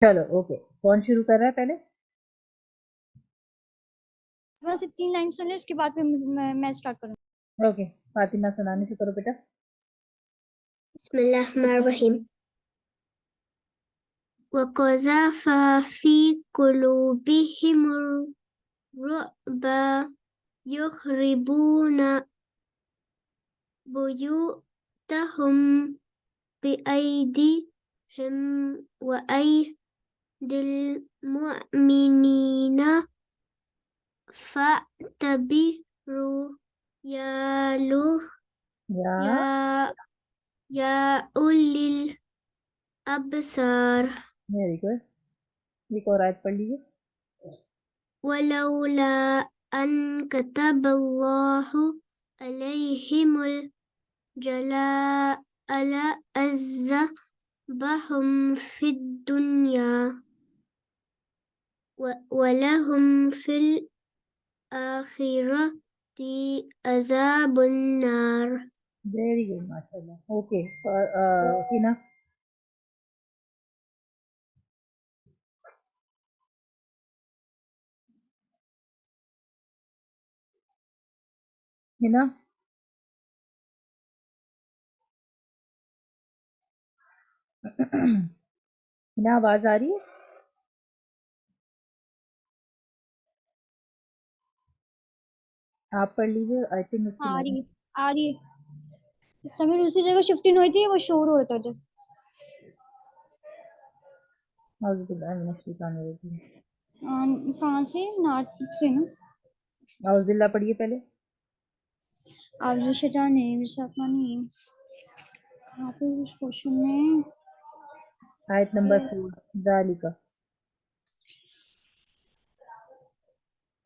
चलो ओके, कौन शुरू कर रहा है पहले? बस 3 लाइन सुन ले, उसके बाद फिर मैं स्टार्ट करूँगी। ओके, फातिमा सुनाने से करो बेटा। बिस्मिल्लाहिर्रहमानिर्रहीम। वक़ज़फ़ फ़ी क़ुलूबिहिमुर रुअब युख़रिबून बुयूतहुम बिअयदिहिम व अयदिल मुअमिनीना फ़अतबिरू या या या या उलिल अबसार। Very good. एक और आयत पढ़ लीजिए। वलौला अन कतबल्लाहु अलैहिमुल जलाअ लअज़्ज़बहुम फिद दुनिया वलहुम फिल आखिरति अज़ाबुन नार। वेरी गुड, माशाल्लाह। ओके, हिना। हिना, हिना आवाज आ रही है? आप पढ़ लीजिए, आई थिंक उसकी आ रही मैडम। है, आ रही है। समीर उसी जगह शिफ्टिंग हुई थी, वो शोर हो रहा था। कहाँ से? नाटक से ना। औज़ुबिल्लाह पढ़िए पहले। आप जो शैतान है विशाखानी कहाँ पे उस क्वेश्चन में? आयत नंबर 4, ज़ालिका।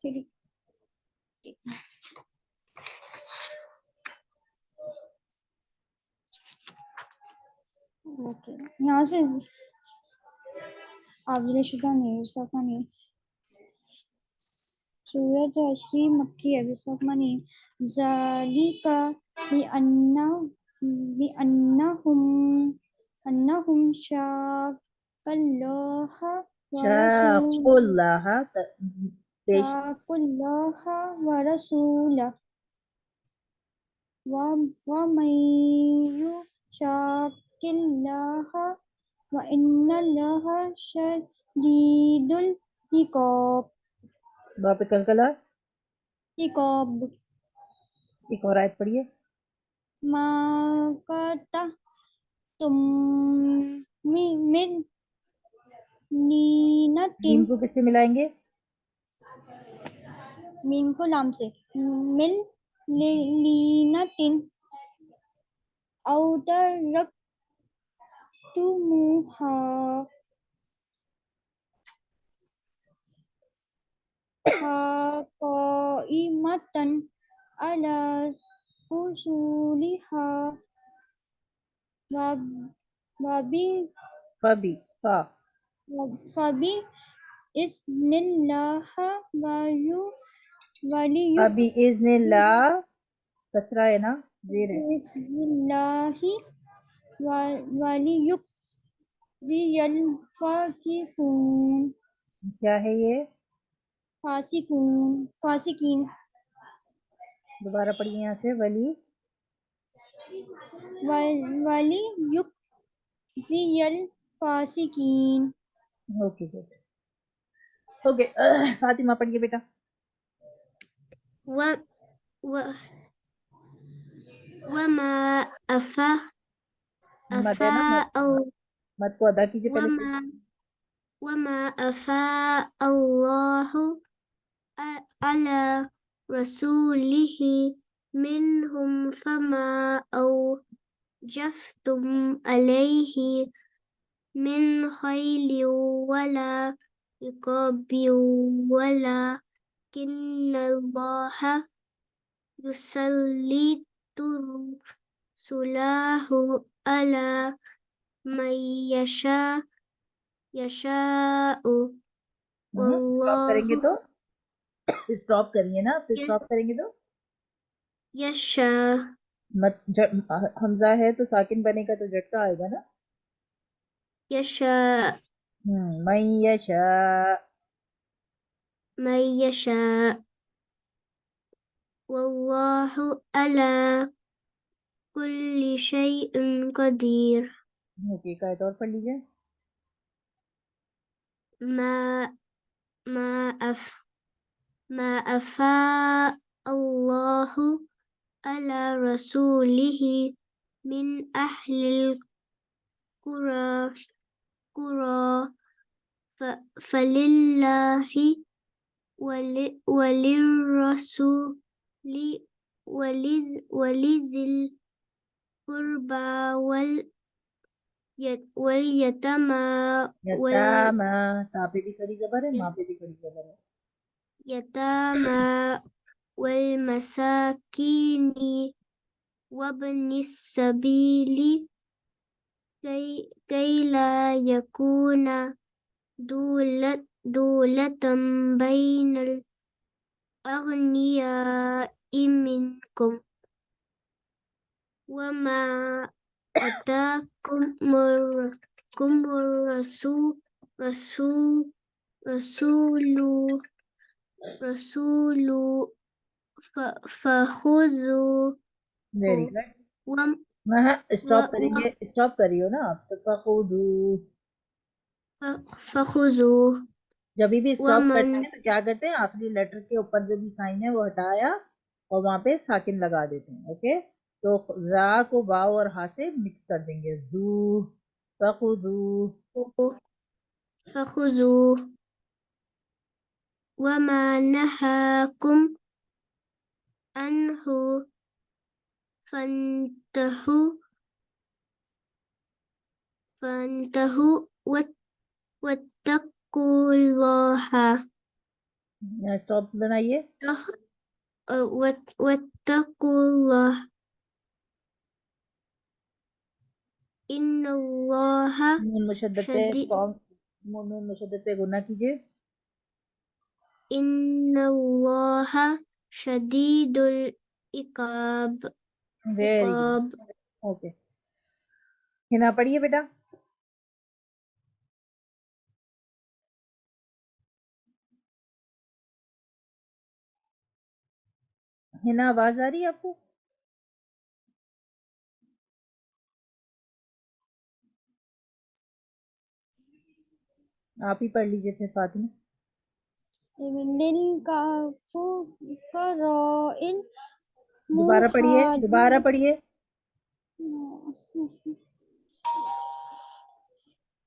ठीक है। ओके, यहाँ से आप जो शैतान है विशाखानी सूरत अशरी मक्की है विशाखानी ज़ालिका लिअन्नहुम शाक़ल्लाह व रसूल शाकुल्लाह पेश। शाक़ुल्लाह व रसूलह वमन युशाक़िल्लाह व इन्नल्लाह शदीदुल वापस कलकला। इक़ाब। एक और आयत पढ़िए। मा काता तुम मिन नीनतिन। मीम को किससे मिलाएंगे? मीम को लाम से। मिन लीनतिन औतरक्तुमुहा काइमतन अला उसूलिहा वबी फबी फा फबी इस्निल्लाह वलियुक फबी इज़्निल्लाह। कचरा है ना, जेर है। बिस्मिल्लाहि वलियुक रियल फाकिकून क्या है ये? फासिकीन दोबारा पढ़िए यहाँ से। वलियुक रियल फासिकीन। Okay good. ओके, फातिमा पढ़िए बेटा। व व वमा अफा मत है ना, मत मत को अदा कीजिए पहले से। वमा वमा अफा अल्लाहु अला रसूलिही मिनहुम फमा औजफ्तुम अलैहि मिन खैलि वला रिकाबि वला किन्नल्लाहा युसल्लितु रुसुलहु अला मन यशाउ स्टॉप करेंगे वल्लाहु तो स्टॉप करिए ना, फिर य- स्टॉप करेंगे तो यशा मत हमजा है तो साकिन बनेगा तो झटका आएगा ना। यशा من यशा من يشاء والله على كل شيء قدير ओके का और पढ़ लीजिए। ما ما أف ما أفاء الله على رسوله من أهل القرى قرى فلله وللرسول ولذي القربى واليتامى यतामा ता पे भी खड़ी जबर है, माँ पे भी खड़ी जबर है। واليتامى والمساكين وابن السبيل كي لا يكون دولة بين الأغنياء منكم وما أتاكم الرسول فخذوه वेरी गुड। وم हाँ स्टॉप و- करेंगे, स्टॉप करियो ना आप तो फखुदू। فخذوه जब भी स्टॉप ومن करते हैं तो क्या करते हैं, आखिरी लेटर के ऊपर जो भी साइन है वो हटाया और वहां पे साकिन लगा देते हैं। ओके, तो रा को वाव और हा से मिक्स कर देंगे, जू फखुदू। فخذوه وما نهاكم عنه فانتهوا واتقوا الله स्टॉप बनाइए। واتقوا الله إن الله नून मुशद्दद पे شديد नून मुशद्दद पे गुना कीजिए। إن الله شديد العقاب वेरी गुड। ओके, हिना पढ़िए बेटा। हिना आवाज आ रही है आपको? आप ही पढ़ लीजिए फिर फातिमा। लिलकाफु कराइन दोबारा पढ़िए, दोबारा मुहाजिर पढ़िए।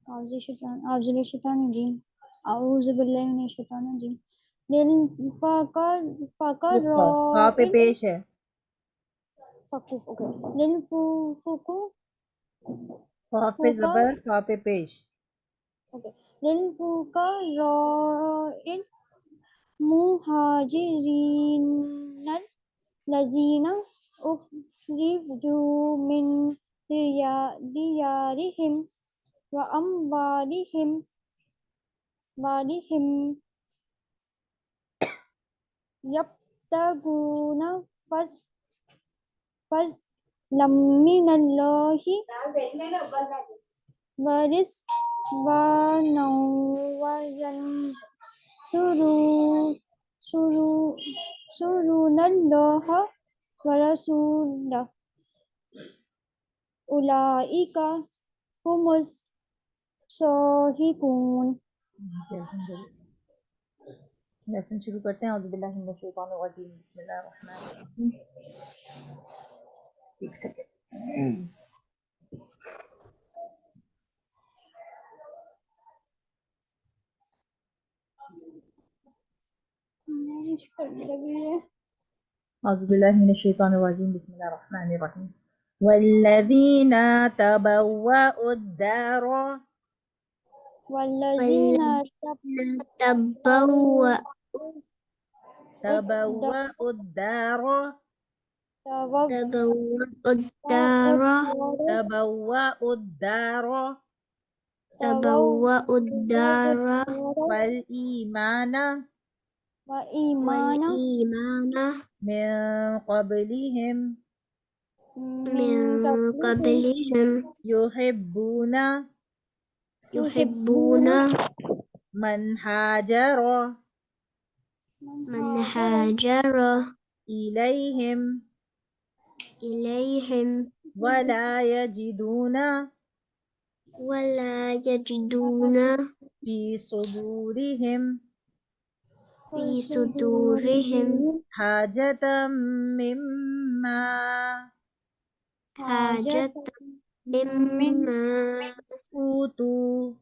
औज़ुबिल्लाहिमिनश्शैतानिर्रजीम औज़ुबिल्लाहिमिनश्शैतानिर्रजीम लिल फा पे फकराइन पेश है, फकु ओके लिल फुकु फा पे फुका जबर, फा पे पेश। ओके लिल फुकराइन मुहाजिरीन लजीना उखरिजू मिन दियारिहिम व वालिहिम यब्तगूना फज़लन मिनल्लाहि वरिज़वानौ वयंसुरूनल्लाह वरसूलहु उलाइका हुमुस साहिकून। लेसन शुरू करते हैं। औज़ुबिल्लाहि मिनश शैतानिर रजीम, बिस्मिल्लाहिर रहमानिर रहीम। एक सेकंड। औज़ुबिल्लाहि मिनश शैतानिर रजीम, बिस्मिल्लाहिर रहमानिर रहीम। वल्लज़ीना तबव्वउद-दार वल्लज़ीना تبوأ तबव्वउद-दार الدار तबव्वउद-दार الدار वल-ईमाना वईमाना والإيمان मिन क़ब्लिहिम من قبلهم युहिब्बूना يحبون من هاجر من هاجر إليهم إليهم ولا يجدون ولا يجدون في صدورهم في صدورهم حاجة مما حاجة مما أوتوا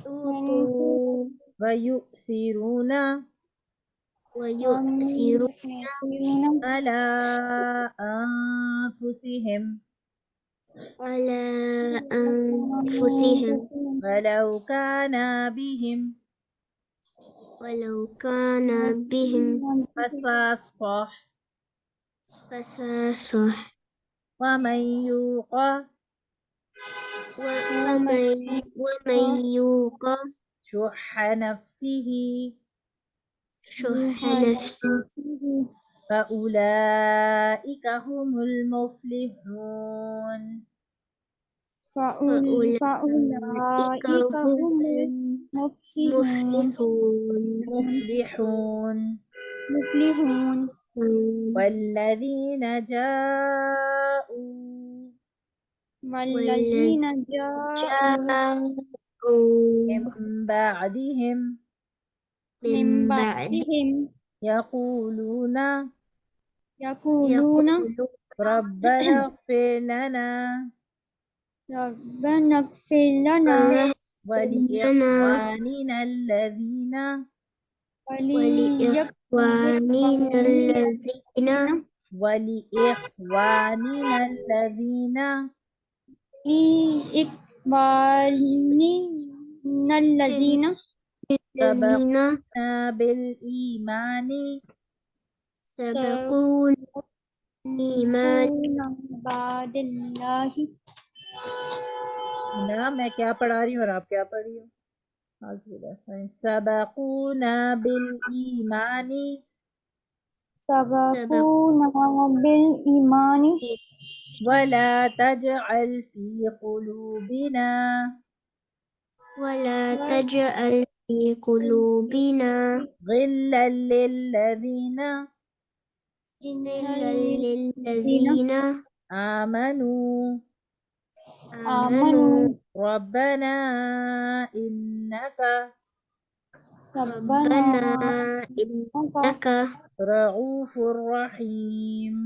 أوتوا ويؤثرون ويؤثرون على أنفسهم على أنفسهم ولو كان بهم خصاصة خصاصة ومن يوق ومن يوق شح نفسه شح نفسه فأولئك هم المفلحون فأولئك هم مفلحون مفلحون والذين جاءوا والذين جاءوا من بعدهم من بعدهم يقولون يقولون ربنا اغفر لنا ربنا اغفر لنا ولإخواننا الذين لإخواننا الذين سبقونا بالإيمان سبقونا بعد الله ना मैं क्या पढ़ा रही हूँ और आप क्या पढ़ रही हो सबकूना बिल ईमानी سبقونا بالإيمان वला तजअल फी कुलूबिना ولا تجعل في قلوبنا غلا للذين آمنوا ربنا إنك رؤوف رحيم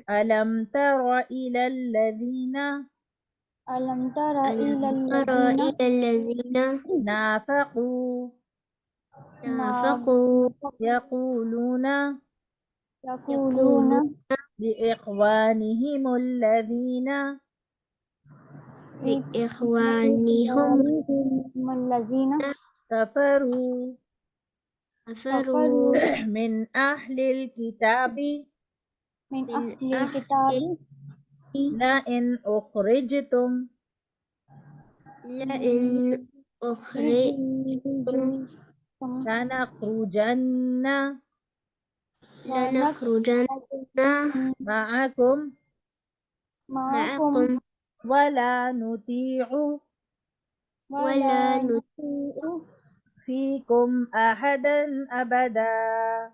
ألم تر إلى الذين نافقوا يقولون لإخوانهم الذين كفروا من أهل الكتاب لئن أخرجتم لنخرجن معكم ولا نطيع فيكم أحدا أبدا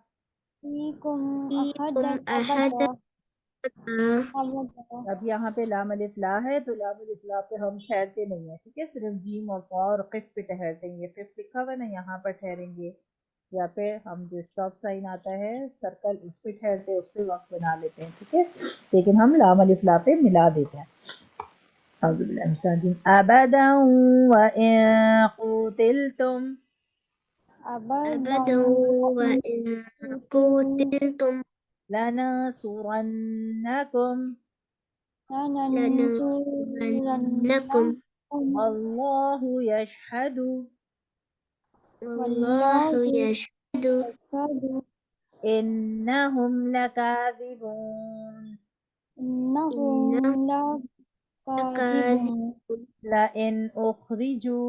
अब यहाँ पे लाम अलिफ ला है तो लाम अलिफ ला पे हम ठहरते नहीं है, ठीक है, सिर्फ जीम और फा और क़िफ़ पे ठहरते हैं। ये क़िफ़ लिखा हुआ है ना, यहाँ पर ठहरेंगे या पे हम जो स्टॉप साइन आता है सर्कल उस पे ठहरते हैं, उस पे वक्त बना लेते हैं, ठीक है, लेकिन हम लाम अलिफ ला पे मिला देते हैं। अबदा व इन क़ुतिलतुम लनंसुरन्नकुम वल्लाहु यशहदु इन्नहुम लकाज़िबून लइन उखरिजू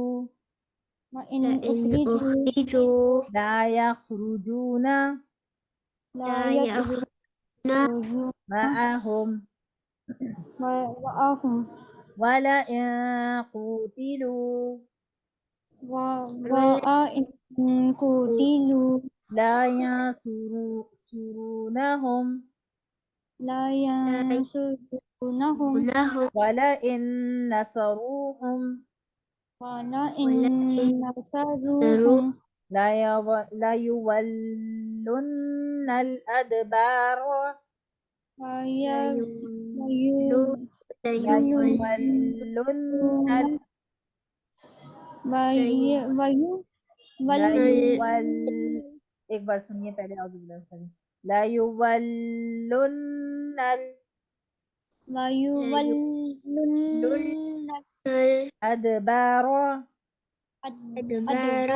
ला यखरुजूना मअहुम वआहुम वला इन कुतिलू वइन कुतिलू ला यांसुरूनहुम ला यंसुरूनहुम ينصرونهم वला इन नसरूहुम वला इन ولئن नसरूहुम نصروهم ला युवल्लुन्नल अदबार वय ليولون ला ليولون युवल्लुन्नल ला युवल एक बार सुनिए पहले ला युवल्लुन्नल अदबार الأدبار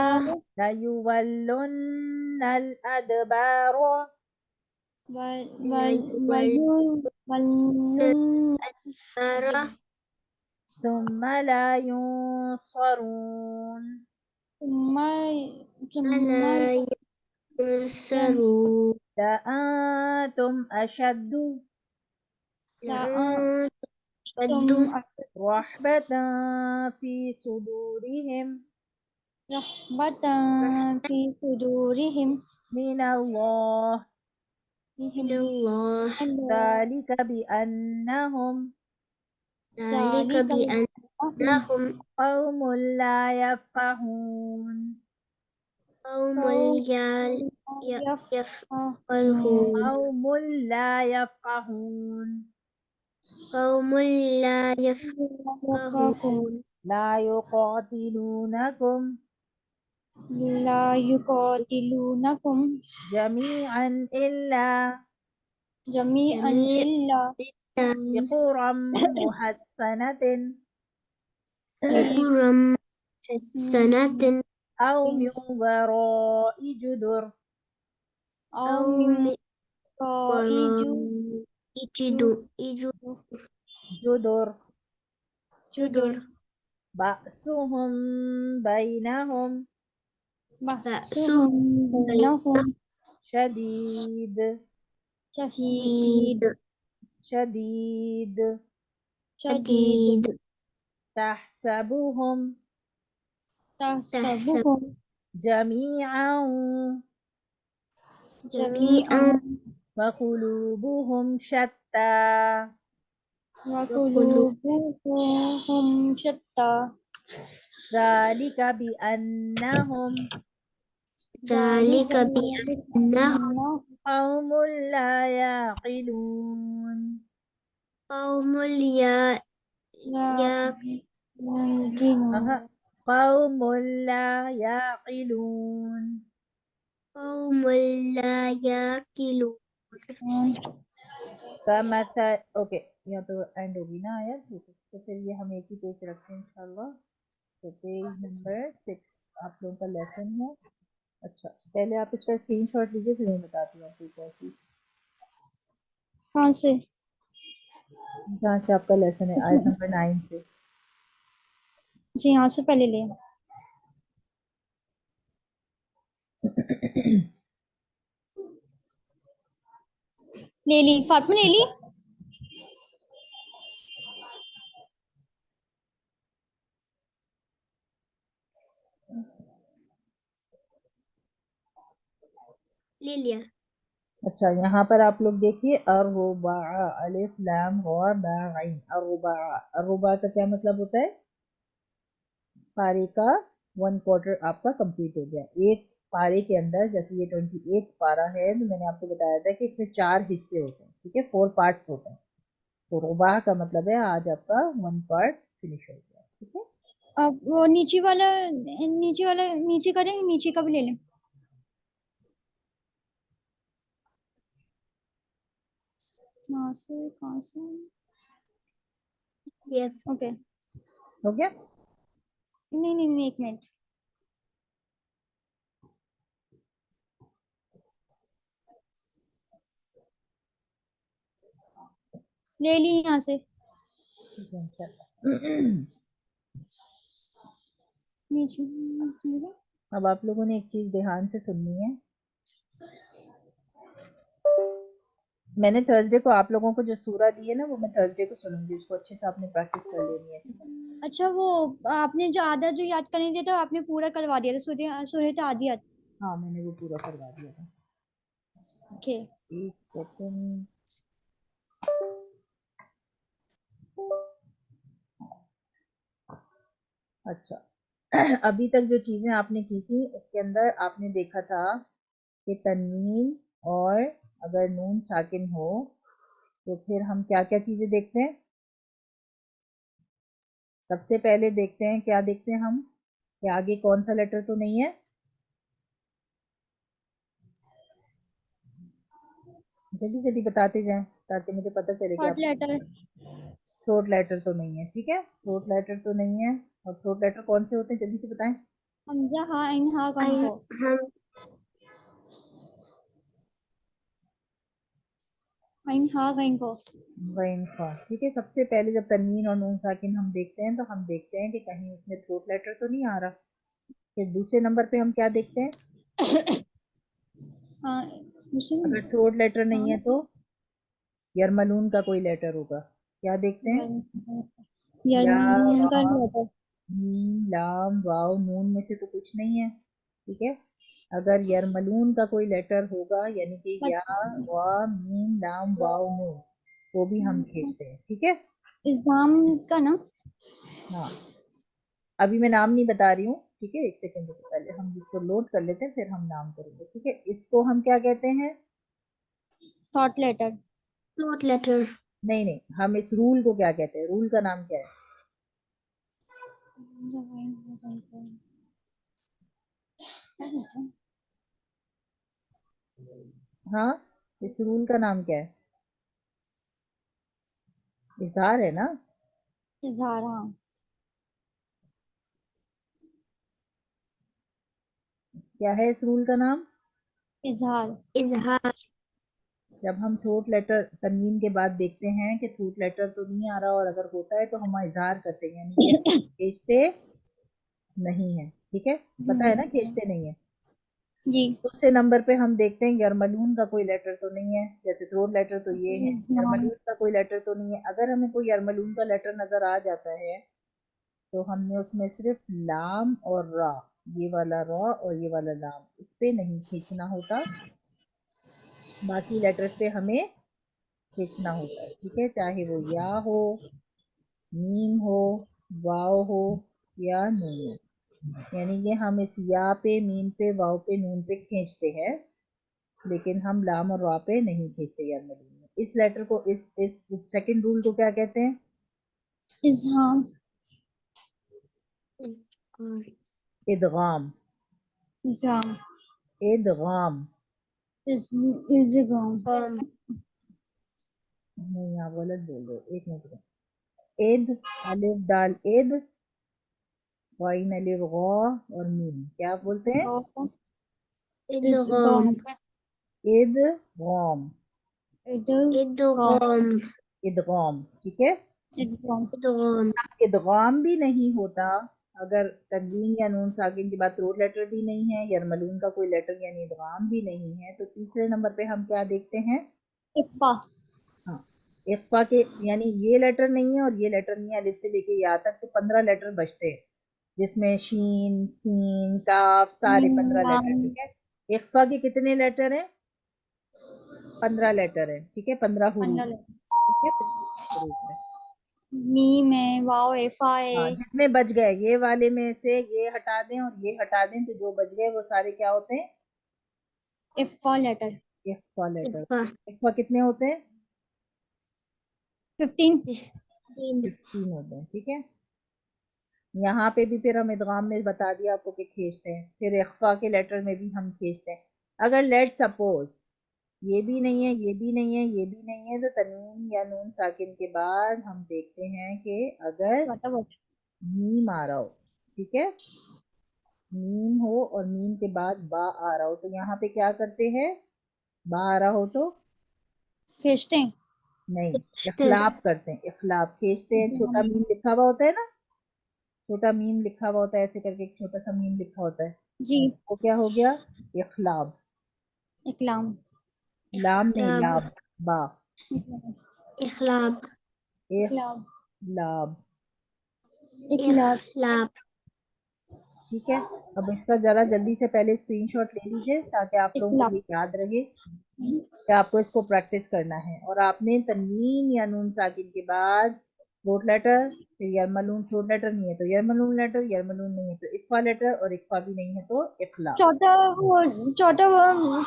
لا يولن الأدبار ليولون الأدبار ثم لا ينصرون ثم لا ينصرون لأنتم أشد لأنتم أشد رحبة في صدورهم رهبة في صدورهم من الله من الله ذلك بأنهم ذلك بأنهم قوم لا يفقهون قوم يفقهون قوم لا يفقهون قوم لا يفقهون لا يقاتلونكم لا يقاتلونكم جميعا إلا جميعا إلا بقرى محسنة قرى محسنة أو من وراء جدر أو من وراء جدر بأسهم بينهم بأسهم بينهم شديد شديد شديد شديد تحسبهم تحسبهم جميعا جميعا وقلوبهم شتى وقلوبهم شتى ذلك بأنهم ذلك بأنهم قوم لا يعقلون قوم أها. قوم لا يعقلون قوم لا يأكلون कमसल ओके यहाँ तो एंड होगी ना आयत तो फिर ये हम एक ही पेज रखते हैं इंशाल्लाह तो पेज नंबर 6 आप लोगों का लेसन है अच्छा पहले आप इसका स्क्रीनशॉट लीजिए फिर मैं बताती हूँ आपको एक और चीज़ कहाँ से जहाँ से आपका लेसन है आयत नंबर 9 से जी यहाँ से पहले ले ली फातिमा ले ली ले लिया अच्छा यहाँ पर आप लोग देखिए अरुबा अलिफ लाम रा बा आइन अरुबा का क्या मतलब होता है पारे का 1/4 आपका कंप्लीट हो गया एक पारे के अंदर जैसे ये 28 पारा है तो मैंने आपको बताया था कि इसमें 4 हिस्से होते हैं ठीक है 4 पार्ट्स होते हैं तो रुबा का मतलब है आज आपका 1 पार्ट फिनिश हो गया ठीक है अब वो नीचे वाला नीचे करें नीचे का भी ले लें कहाँ से यस ओके हो गया नहीं एक मिनट ले ली यहाँ से ठीक है इंशाल्लाह नीचे अब आप लोगों ने एक चीज ध्यान से सुननी है मैंने थर्सडे को आप लोगों को जो सूरा दी है ना, वो मैं थर्सडे को सुनूंगी, उसको अच्छे से आपने प्रैक्टिस कर लेनी है, ठीक है? अच्छा, वो आपने जो आधा जो याद करने दिया था आपने पूरा करवा दिया था, सूरत आदियात। हाँ, मैंने वो पूरा करवा दिया था। ओके। एक सेकंड। अच्छा, अभी तक जो चीजें आपने की थी उसके अंदर आपने देखा था कि तन्वीन और अगर नून साकिन हो तो फिर हम क्या क्या चीजें देखते हैं। सबसे पहले देखते हैं, क्या देखते हैं हम, कि आगे कौन सा लेटर तो नहीं है। जल्दी जल्दी बताते जाएं ताकि मुझे पता चले कि थर्ड आप। लेटर। थ्रोट लेटर तो नहीं है, ठीक है, थ्रोट लेटर तो नहीं है। और थ्रोट लेटर कौन से होते हैं, जल्दी से बताएं। हमजा हा इन हा कहीं अन को। हम इन हा कहीं को। गैन खा, ठीक है। सबसे पहले जब तनवीन और नून साकिन हम देखते हैं तो हम देखते हैं कि कहीं उसमें थ्रोट लेटर तो नहीं आ रहा। फिर दूसरे नंबर पे हम क्या देखते हैं, हाँ, अगर मुस्लिम। थ्रोट लेटर नहीं है साम। तो यरमलून का कोई लेटर होगा। क्या देखते हैं, या यरमलून का रा, लेटर। मीम लाम वाव नून में से तो कुछ नहीं है, ठीक है। अगर यरमलून का कोई लेटर होगा यानी कि या वा मीम लाम वाव नून, वो भी हम खींचते हैं, ठीक है। इस्लाम का ना। हाँ, अभी मैं नाम नहीं बता रही हूँ, ठीक है, एक सेकंड रुको, पहले हम इसको लोड कर लेते हैं फिर हम नाम करेंगे, ठीक है। इसको हम क्या कहते हैं। Thought letter. फ्लोट लेटर नहीं नहीं, हम इस रूल को क्या कहते हैं, रूल का नाम क्या है। हाँ, इस रूल का नाम क्या है, इजहार है ना। इजहार, हाँ। क्या है इस रूल का नाम। इजहार। इजहार जब हम थ्रोट लेटर तनवीन के बाद देखते हैं कि थ्रोट लेटर तो नहीं आ रहा और अगर होता है तो हम इजहार करते हैं, यानी कि हम खींचते नहीं है, ठीक है। पता है ना, खींचते नहीं है। जी। दूसरे नंबर पे हम देखते हैं यरमलून का कोई लेटर तो नहीं है, जैसे थ्रोट लेटर तो ये है, इस्लाम। यरमलून का कोई लेटर तो नहीं है। अगर हमें कोई यरमलून का लेटर नजर आ जाता है तो हमने उसमें सिर्फ लाम और रा, ये वाला रा और ये वाला लाम, इस पे नहीं खींचना होता, बाकी लेटर्स पे हमें खींचना होता है, ठीक है। चाहे वो या हो, मीम हो, वाव हो या नून हो, यानी कि हम इस या पे, मीम पे, वाव पे, नून पे खींचते हैं, लेकिन हम लाम और रा पे नहीं खींचते यरमलून में। इस लेटर को, इस सेकंड रूल को क्या कहते हैं। इजहार। इदगाम। इजहार। इदगाम। इजगाम। नहीं, आप गलत बोल रहे हो, एक मिनट रुको। इद, अलिफ दाल इद, वाइन अलिफ गौ और मीम, क्या आप बोलते हैं। इदगाम इद गौम। इदगाम। इदगाम इदगौम, ठीक है। इदगाम। इदगाम इदगाम भी नहीं होता अगर तनवीन या नून साकिन के बाद थ्रोट लेटर भी नहीं है, यरमलून का कोई लेटर यानी इदगाम भी नहीं है, तो तीसरे नंबर पे हम क्या देखते हैं। इक्फा। हाँ, इख्फा के, यानी ये लेटर नहीं है और ये लेटर नहीं है, अलिफ से लेके या तक तो 15 लेटर बचते हैं, जिसमें शीन, सीन, काफ, सारे 15 लेटर, मीम। ठीक है। इख्फा के कितने लेटर हैं, 15 लेटर हैं, ठीक है, 15 हरूफ, पंद्रह। ठीक है, 15 हरूफ है। मीम है, वाव है, फा हाँ, है। जितने बच गए ये वाले में से ये हटा दें और ये हटा दें तो जो बच गए वो सारे क्या होते हैं, इक्फा लेटर। इख्फा लेटर। इक्फा इख्फा कितने होते हैं, 15। 15 होते हैं, ठीक है। यहाँ पे भी फिर हम इदगाम में बता दिया आपको कि खींचते हैं, फिर इख्फा के लेटर में भी हम खींचते हैं। अगर लेट सपोज ये भी नहीं है, ये भी नहीं है, ये भी नहीं है, तो तनवीन या नून साकिन के बाद हम देखते हैं कि अगर चौथा वर्ड। मीम आ रहा हो, ठीक है, मीम हो और मीम के बाद बा आ रहा हो, तो यहाँ पे क्या करते हैं, बा आ रहा हो तो खींचते हैं। नहीं, इखलाब करते हैं, इखलाब खींचते हैं। छोटा मीम लिखा हुआ होता है ना, छोटा मीम लिखा हुआ होता है, ऐसे करके एक छोटा सा मीम लिखा होता है, जी। वो क्या हो गया, इखलाब। इकलाम। लाम नहीं, इख्लाब लाब। बा, इखलाब, इखलाब, लाब। इखलाब। इखलाब, ठीक है, अब इसका जरा जल्दी से पहले स्क्रीनशॉट ले लीजिए ताकि आप लोगों को इखलाब। ये याद रहे कि आपको इसको प्रैक्टिस करना है। और आपने तनवीन या नून साकिन के बाद थ्रोट लेटर, फिर यरमलून, थ्रोट लेटर नहीं है तो यरमलून लेटर, यरमलून नहीं है तो इक्फा लेटर, और इक्फा भी नहीं है तो इखला।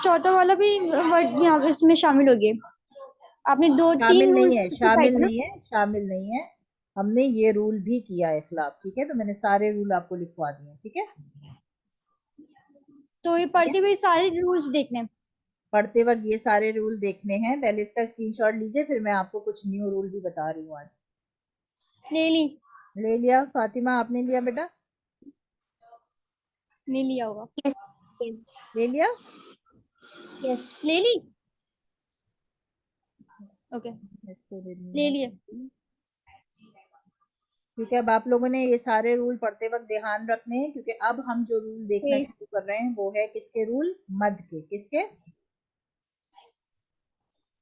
चौथा वाला भी वर्ड यहाँ पे इसमें शामिल हो गया। आपने दो शामिल तीन नहीं रूल्स है, सिखाए थे ना। शामिल नहीं है। हमने ये रूल भी किया है इखलाब, ठीक है, तो मैंने सारे रूल आपको लिखवा दिए, ठीक है। तो ये ठीक है, पढ़ते हुए सारे रूल्स देखने हैं। पढ़ते वक्त ये सारे रूल देखने हैं। पहले इसका स्क्रीनशॉट लीजिए, फिर मैं आपको कुछ न्यू रूल भी बता रही हूँ आज। ले ली। ले लिया फातिमा, आपने लिया बेटा? ले लिया होगा। यस, ले लिया? यस, ले ली। ओके। इसको दे ले दूंगा। लिए। ठीक है, अब आप लोगों ने ये सारे रूल पढ़ते वक्त ध्यान रखने हैं, क्योंकि अब हम जो रूल देखना फिर शुरू कर रहे हैं वो है किसके रूल? मद के। किसके?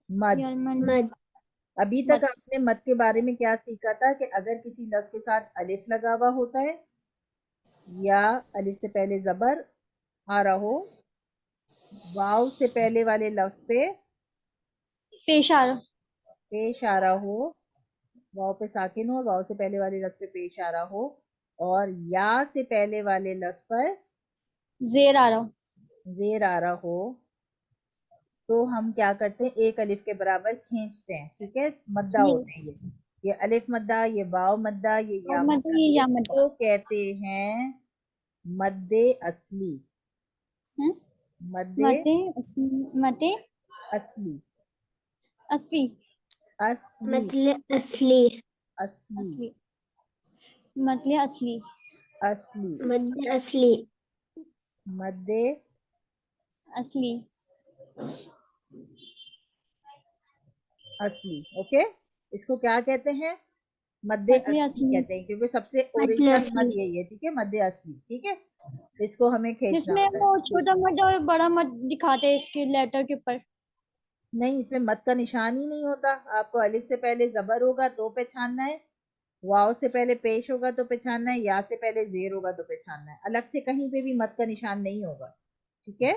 मद। यरमन मद, अभी तक मत। आपने मद के बारे में क्या सीखा था कि अगर किसी लफ्ज के साथ अलिफ लगा हुआ होता है या अलिफ से पहले जबर आ रहा हो, वाव से पहले वाले लफ्ज पे पेश आ रहा। पेश आ रहा हो, वाव पे साकिन हो, वाव से पहले वाले लफ्ज पे पेश आ रहा हो, और या से पहले वाले लफ्ज पर जेर आ रहा। जेर आ रहा हो, तो हम क्या करते हैं? एक अलिफ के बराबर खींचते हैं, ठीक है। मद्दा होता है यस। ये अलिफ मद्दा, ये वाव मद्दा, ये और या मत मद्दा, ये या मत। इसको कहते हैं मद्दे असली। मद्दे मते मते असली, असली। असली, मतलब असली, असली, असली। मतलब असली। असली, मद असली, मद्दे असली। असली। ओके, इसको क्या कहते हैं? मद्दे मतलब असली असली। कहते हैं, क्योंकि सबसे मतलब ओरिजिनल असली, मद यही है, ठीक है, मद्दे असली। ठीक है, इसको हमें खींचना जिसमें होता है। वो छोटा मत और बड़ा मत दिखाते हैं इसके लेटर के ऊपर। नहीं, इसमें मद का निशान ही नहीं होता। आपको अलिफ से पहले जबर होगा तो पहचानना है, वाव से पहले पेश होगा तो पहचानना है, या से पहले जेर होगा तो पहचानना है। अलग से कहीं पे भी मद का निशान नहीं होगा, ठीक है।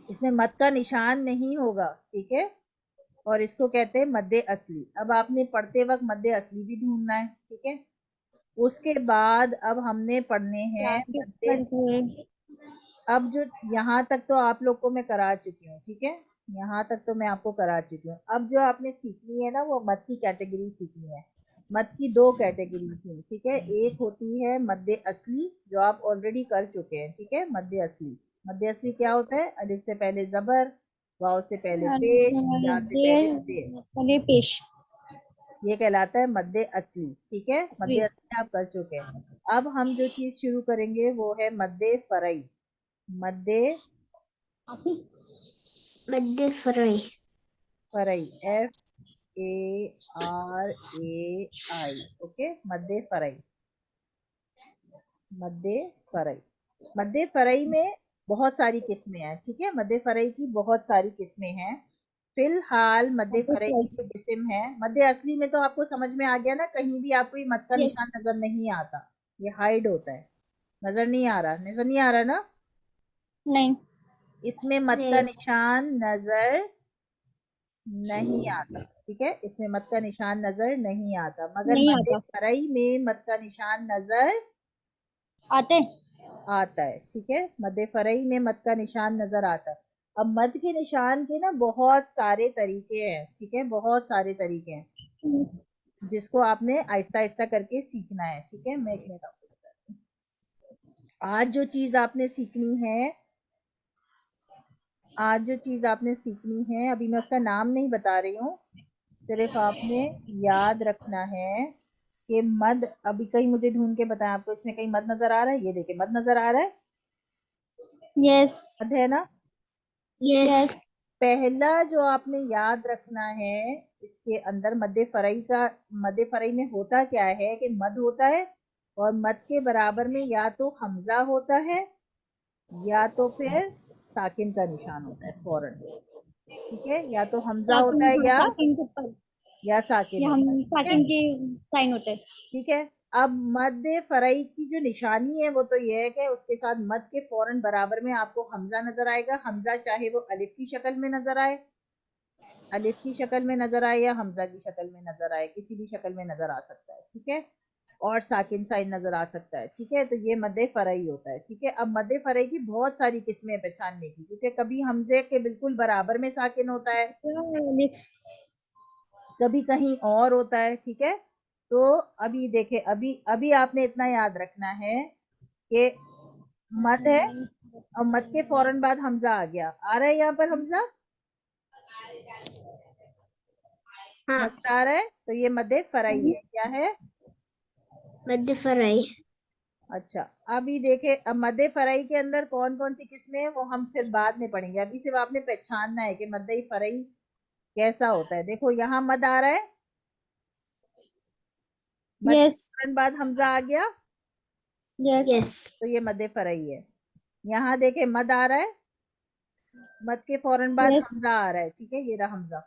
इसमें मद का निशान नहीं होगा, ठीक है। और इसको कहते हैं मद्दे असली। अब आपने पढ़ते वक्त मद्दे असली भी ढूंढना है, ठीक है। उसके बाद अब हमने पढ़ने हैं के मद्दे। ऊपर अब जो यहाँ तक तो आप लोग को मैं करा चुकी हूँ, ठीक है, यहाँ तक तो मैं आपको करा चुकी हूँ। अब जो आपने सीखनी है ना, वो मद की कैटेगरी सीखनी है। मद की दो कैटेगरी थी, ठीक है। एक होती है मद्दे असली, जो आप ऑलरेडी कर चुके हैं, ठीक है। मद्दे असली, मद्दे असली क्या होता है? अलिफ से पहले जबर, वाव से पहले पेश, या से पहले जेर, पहले पेश। ये कहलाता है मद्दे असली, ठीक है। असली। मद्दे असली आप कर चुके हैं। अब हम जो चीज शुरू करेंगे वो है मद्दे फरई। मद्दे मद फरई, फरई, FARAI, ओके, मद्दे फरई। मद्दे फरई, मद्दे फरई में बहुत सारी किस्में हैं, ठीक है। मद्दे फरई की बहुत सारी किस्में हैं। फिलहाल मद्दे फरई की जो किस्म है, मद्दे असली में तो आपको समझ में आ गया ना, कहीं भी आपको ये मद का यस। निशान नजर नहीं आता, ये हाइड होता है। नजर नहीं आ रहा, नजर नहीं आ रहा ना? नहीं। इसमें मद का नहीं, निशान नजर नहीं आता, ठीक है। इसमें मद का निशान नजर नहीं आता, मगर नहीं मद्दे आता। फरई में मद का निशान नजर आते। आता है, ठीक है। मद्दे फरई में मद का निशान नजर आता है। अब मद के निशान के ना बहुत सारे तरीके हैं, ठीक है, बहुत सारे तरीके हैं, जिसको आपने आहिस्ता आहिस्ता करके सीखना है, ठीक है। मैं एक मिनट आपको बताती हूँ। आज जो चीज आपने सीखनी है, आज जो चीज आपने सीखनी है, अभी मैं उसका नाम नहीं बता रही हूँ, सिर्फ आपने याद रखना है कि मद, अभी कहीं मुझे ढूंढ के बताएं, आपको इसमें कहीं मद नजर आ रहा है? ये देखिए, मद नजर आ रहा है, यस। मद है ना। Yes, yes. पहला जो आपने याद रखना है, इसके अंदर मद्दे फरई का, मद्दे फरई में होता क्या है कि मद होता है, और मद के बराबर में या तो हमजा होता है या तो फिर साकिन का निशान होता है फौरन, ठीक है, या तो हमजा होता है साकिन के ऊपर या साकिन या होता हम है। ठीक है, साकिन के साइन होते हैं। ठीक है। अब मद फरई की जो निशानी है वो तो ये है कि उसके साथ मद के फौरन बराबर में आपको हमजा नजर आएगा। हमजा चाहे वो अलिफ की शक्ल में नजर आए, अलिफ की शक्ल में नजर आए या हमजा की शक्ल में नजर आए, किसी भी शक्ल में नजर आ सकता है। ठीक है, और साकिन साइन नजर आ सकता है। ठीक है, तो ये मद फरई होता है। ठीक है, अब मद फरई की बहुत सारी किस्में हैं पहचानने की, क्योंकि कभी हमजे के बिल्कुल बराबर में साकिन होता है, कभी कहीं और होता है। ठीक है, तो अभी देखे, अभी अभी आपने इतना याद रखना है कि मद है और मद के फौरन बाद हमजा आ गया। आ रहा है यहाँ पर हमजा हाँ, नजर आ रहा है, तो ये मद फरई है। क्या है? मध्य फराई। अच्छा, अभी देखे, अब मद फरई के अंदर कौन कौन सी किस्में हैं वो हम फिर बाद में पढ़ेंगे। अभी सिर्फ आपने पहचानना है कि मद फरई कैसा होता है। देखो यहाँ मद आ रहा है, मद के यस फौरन बाद हमजा आ गया, यस यस, तो ये मद फरई है। यहाँ देखे मद आ रहा है, मद के फौरन बाद यस हमजा आ रहा है। ठीक है, ये रहा हमजा।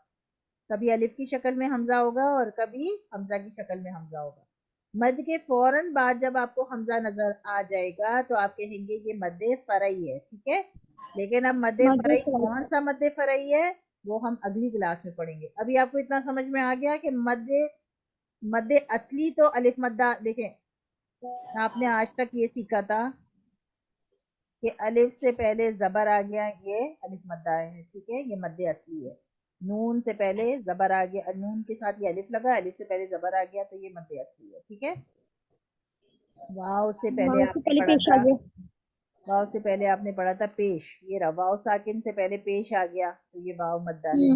कभी अलिफ की शक्ल में हमजा होगा और कभी हमजा की शक्ल में हमजा होगा। मद के फौरन बाद जब आपको हमजा नजर आ जाएगा तो आप कहेंगे ये मद फरई है। ठीक है, लेकिन अब मद मध्य फरई क्लास। कौन सा मद फरई है वो हम अगली क्लास में पढ़ेंगे। अभी आपको इतना समझ में आ गया कि मद मद असली तो अलिफ मद्दा। देखें, आपने आज तक ये सीखा था कि अलिफ से पहले जबर आ गया, ये अलिफ मद्दा है। ठीक है, ये मद्दे असली है। नून से पहले जबर आ गया, नून के साथ ये अलिफ लगा, अलिफ से पहले जबर आ गया, तो ये मद्दे असली है। ठीक है, वाव से पहले वाव से आपने पहले पढ़ा पेश आ था, गया। वाव से पहले आपने पढ़ा था पेश, ये रहा वाव साकिन से पहले पेश आ गया तो ये वाव मद्दा है।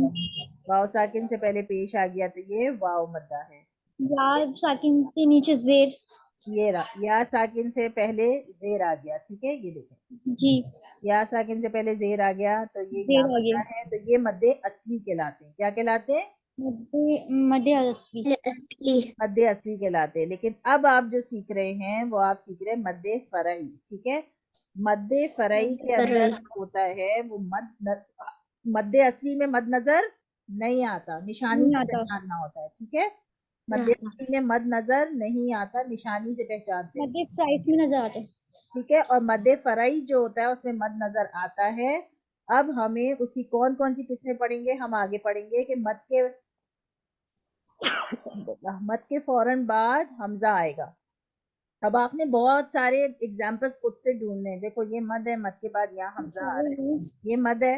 वाव साकिन से पहले पेश आ गया तो ये वाव मद्दा है। या साकिन के नीचे जेर। ये रहा या साकिन से पहले जेर आ गया। ठीक है, ये देखें, जी या साकिन से पहले जेर आ गया तो ये या जेर आ मद्दा गया। है, तो ये मद्दे असली कहलाते हैं। क्या कहलाते हैं? मध्य असली। असली। मद्दे असली कहलाते हैं। लेकिन अब आप जो सीख रहे हैं वो आप सीख रहे हैं मद्दे फरई। ठीक है, मद्दे फरई मध्य के अंदर फराई। जो होता है वो मद्दे असली में मद नजर नहीं आता, निशानी नहीं से आता। पहचानना होता है। ठीक है, हाँ मद्दे हाँ, असली में मद नजर नहीं आता, निशानी से पहचानते हैं। मध्य प्राइस में नजर आते हैं। ठीक है, और मद्दे फरई जो होता है उसमें मद नजर आता है। अब हमें उसकी कौन कौन सी किस्में पढ़ेंगे, हम आगे पढ़ेंगे कि मद के फौरन बाद हमजा आएगा। अब आपने बहुत सारे एग्जाम्पल्स खुद से ढूंढने हैं। देखो, ये मद है, मद के बाद यहाँ हमजा आ सारे रहा है, रूल्स। ये मद है,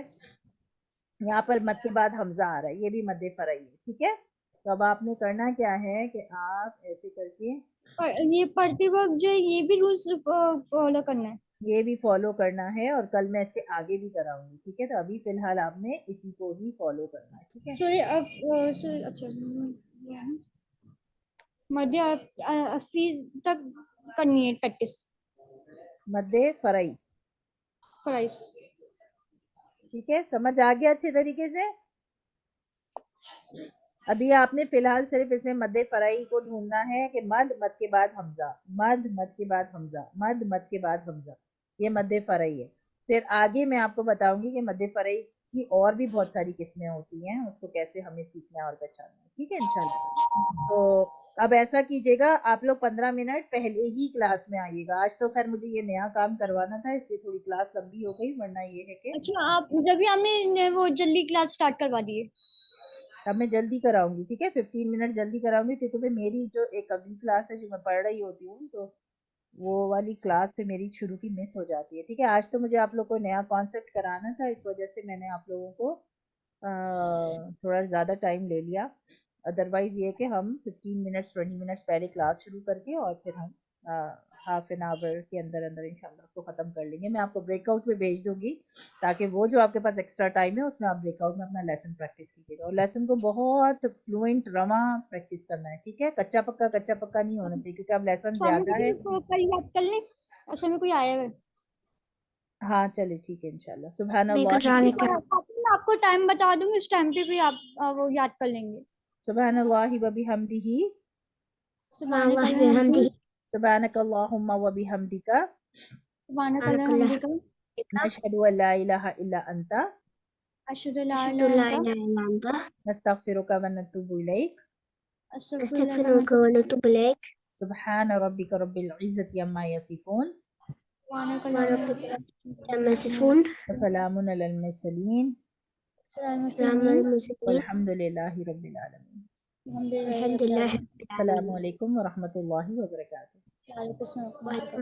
यहाँ पर मद के बाद हमजा आ रहा है, ये भी मद फरई है। ठीक है, तो अब आपने करना क्या है कि आप ऐसे करके और ये पढ़ते वक्त जो है ये भी रूल्स फॉलो करना है। ये भी फॉलो करना है, और कल मैं इसके आगे भी कराऊंगी। ठीक है, तो अभी फिलहाल आपने इसी को ही फॉलो करना है। ठीक है, सॉरी अब अच्छा मध्य अफीज तक करनी है प्रैक्टिस। मद फरई। प्राइस। ठीक है, समझ आ गया अच्छे तरीके से? अभी आपने फिलहाल सिर्फ इसमें मद फरई को ढूंढना है कि मद के बाद हमजा, मद के बाद हमजा, मद के बाद हमजा, ये मद फरई है। फिर आगे मैं आपको बताऊंगी कि मद फरई की और भी बहुत सारी किस्में होती हैं, उसको कैसे हमें सीखना है और पहचानना है। ठीक है, इंशाल्लाह। तो अब ऐसा कीजिएगा, आप लोग 15 मिनट पहले ही क्लास में आइएगा। आज तो खैर मुझे ये नया काम करवाना था, इसलिए थोड़ी क्लास लंबी हो गई, वरना ये है कि अच्छा आप रवि हमने वो जल्दी क्लास स्टार्ट करवा दिए। अब मैं जल्दी कराऊंगी। ठीक है, 15 मिनट जल्दी कराऊंगी, क्योंकि फिर मेरी जो एक अगली क्लास है जो मैं पढ़ रही होती हूँ, तो वो वाली क्लास पे मेरी शुरू की मिस हो जाती है। ठीक है, आज तो मुझे आप लोग को नया कॉन्सेप्ट कराना था, इस वजह से मैंने आप लोगों को थोड़ा ज़्यादा टाइम ले लिया। अदरवाइज़ ये कि हम 15 मिनट्स 20 मिनट्स पहले क्लास शुरू करके और फिर हम हाफ एन आवर के अंदर अंदर इंशाल्लाह उसको ख़त्म कर लेंगे। मैं आपको ब्रेकआउट में भेज दूंगी, ताकि वो जो आपके पास एक्स्ट्रा टाइम है उसमें आप ब्रेकआउट में अपना लेसन प्रैक्टिस कीजिएगा, और लेसन को बहुत फ्लुएंट रवा प्रैक्टिस करना है। ठीक है, कच्चा पक्का नहीं होना चाहिए, क्योंकि अब लेसन शाम ज़्यादा है। में कल याद कर लें। असल में कोई आया है। हाँ चलिए, ठीक है, इंशाल्लाह। सुबहान मेरे को अल्लाह, जाने का। मैं आपको टाइम बता दूंगी उस टाइम पे भी आप वो याद कर लेंगे। सुबहान अल्लाह व बिहम्दिही, सुभान अल्लाह अल्लाह बिहम्दी। सुबहानक अल्लाहुम्मा व बिहम्दिका, सुभान अल्लाह अल्लाह का। हमदी का। नशहदु अल्ला इलाहा इल्ला अंता, أشهد أن لا أشهد إله أن لا إلا أنت إله إلا أنت نستغفرك ونتوب إليك. أستغفر لك أستغفرك ونتوب إليك. سبحان ربك رب العزة عما يصفون سبحانك سبحان اللهم ربك رب العزة عما يصفون. وسلام على المرسلين وسلام سلام على المرسلين المرسلين. والحمد لله رب العالمين. الحمد لله الحمد رب لله العالمين. رب السلام العالمين. عليكم ورحمة الله وبركاته. وعليكم السلام ورحمة الله وعليكم وبركاته.